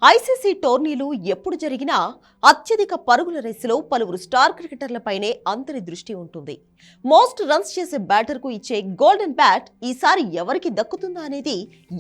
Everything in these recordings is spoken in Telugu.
ఐసీసీ టోర్నీలు ఎప్పుడు జరిగినా అత్యధిక పరుగుల రేసులో పలువురు స్టార్ క్రికెటర్లపైనే అందరి దృష్టి ఉంటుంది. మోస్ట్ రన్స్ చేసే బ్యాటర్కు ఇచ్చే గోల్డెన్ బ్యాట్ ఈసారి ఎవరికి దక్కుతుందా అనేది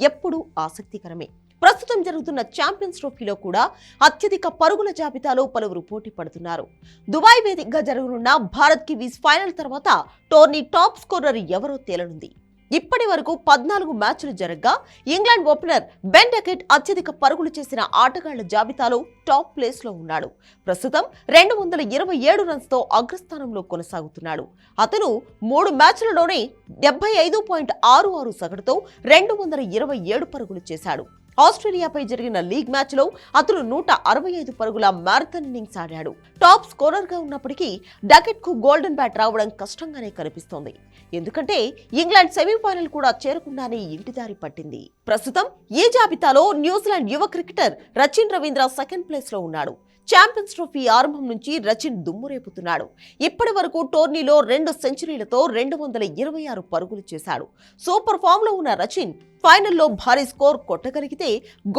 ఎప్పుడూ ఆసక్తికరమే. ప్రస్తుతం జరుగుతున్న ఛాంపియన్స్ ట్రోఫీలో కూడా అత్యధిక పరుగుల జాబితాలో పలువురు పోటీ పడుతున్నారు. దుబాయ్ వేదికగా జరగనున్న భారత్ కివీస్ ఫైనల్ తర్వాత టోర్నీ టాప్ స్కోరర్ ఎవరో తేలనుంది. ఇప్పటి వరకు 14 మ్యాచ్లు జరగ్గా ఇంగ్లాండ్ ఓపెనర్ బెన్ డకెట్ అత్యధిక పరుగులు చేసిన ఆటగాళ్ల జాబితాలో టాప్ ప్లేస్ లో ఉన్నాడు. ప్రస్తుతం 227 రన్స్ తో అగ్రస్థానంలో కొనసాగుతున్నాడు. అతను 3 మ్యాచ్లలోనే 75.66 సగటుతో 227 పరుగులు చేశాడు. ఆస్ట్రేలియాపై జరిగిన లీగ్ మ్యాచ్ లో అతను 165 పరుగుల మ్యారథాన్ ఇన్నింగ్స్ ఆడాడు. టాప్ స్కోరర్ గా ఉన్నప్పటికీ డకెట్ కు గోల్డెన్ బ్యాట్ రావడం కష్టంగానే కనిపిస్తోంది. ఎందుకంటే ఇంగ్లాండ్ సెమీఫైనల్ కూడా చేరకుండానే ఇంటిదారి పట్టింది. ప్రస్తుతం ఈ జాబితాలో న్యూజిలాండ్ యువ cricketer Rachin Ravindra second place లో ఉన్నాడు. ఛాంపియన్స్ ట్రోఫీ ఆరంభం నుంచి రచిన్ దుమ్మురేపుతున్నాడు. ఇప్పటి వరకు టోర్నీలో 2 సెంచరీలతో 226 పరుగులు చేశాడు. సూపర్ ఫామ్ లో ఉన్న రచిన్ ఫైనల్లో భారీ స్కోర్ కొట్టగలిగితే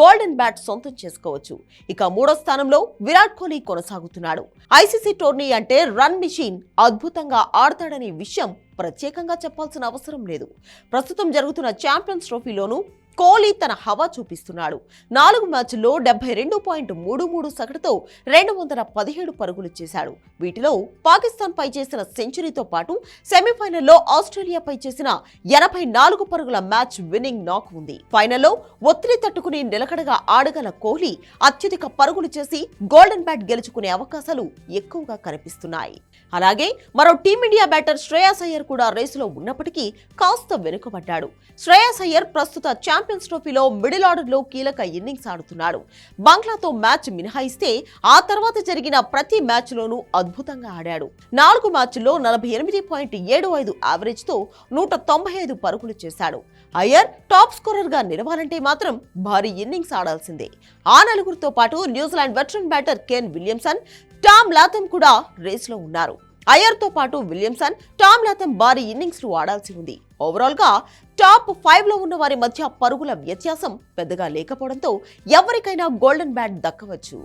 గోల్డెన్ బ్యాట్ సొంతం చేసుకోవచ్చు. ఇక 3వ స్థానంలో విరాట్ కోహ్లీ కొనసాగుతున్నాడు. ఐసీసీ టోర్నీ అంటే రన్ మిషన్ అద్భుతంగా ఆడతాడనే విషయం ప్రత్యేకంగా చెప్పాల్సిన అవసరం లేదు. ప్రస్తుతం జరుగుతున్న ఛాంపియన్స్ ట్రోఫీలోనూ కోహ్లీ తన హవా చూపిస్తున్నాడు. 4 మ్యాచ్ల్లో 72.33 సగటుతో 217 పరుగులు చేశాడు. వీటిలో పాకిస్తాన్ పై చేసిన సెంచరీతో పాటు సెమీఫైనల్లో ఆస్ట్రేలియాపై చేసిన 84 పరుగుల మ్యాచ్ విన్నింగ్ నాక్ ఉంది. ఫైనల్లో ఒత్తిడి తట్టుకుని నిలకడగా ఆడగల కోహ్లీ అత్యధిక పరుగులు చేసి గోల్డెన్ బ్యాట్ గెలుచుకునే అవకాశాలు ఎక్కువగా కనిపిస్తున్నాయి. అలాగే మరో టీమిండియా బ్యాటర్ శ్రేయాస్ అయ్యర్ కూడా రేసులో ఉన్నప్పటికీ కాస్త వెనుకబడ్డాడు. శ్రేయాస్ అయ్యర్ ప్రస్తుత ఛాంపియన్స్ ట్రోఫీలో మిడిల్ ఆర్డర్ లో కీలక ఇన్నింగ్స్ ఆడుతున్నాడు. బంగ్లాతో మ్యాచ్ మినహాయిస్తే ఆ తర్వాత జరిగిన ప్రతి మ్యాచ్ లోనూ అద్భుతంగా ఆడాడు. 4 మ్యాచ్ల్లో 48.75 యావరేజ్ తో 195 పరుగులు చేశాడు. అయ్యర్ టాప్ స్కోరర్ గా నిలవాలంటే మాత్రం భారీ ఇన్నింగ్స్ ఆడాల్సిందే. ఆ నలుగురితో పాటు New Zealand veteran batter Kane Williamson, Tom Latham కూడా రేసులో ఉన్నారు. అయ్యర్ తో పాటు విలియమ్సన్, టామ్ లాథమ్ భారీ ఇన్నింగ్స్ ఆడాల్సి ఉంది. ఓవరాల్ గా టాప్ 5 లో ఉన్న వారి మధ్య పరుగుల వ్యత్యాసం పెద్దగా లేకపోవడంతో ఎవరికైనా గోల్డెన్ బ్యాట్ దక్కవచ్చు.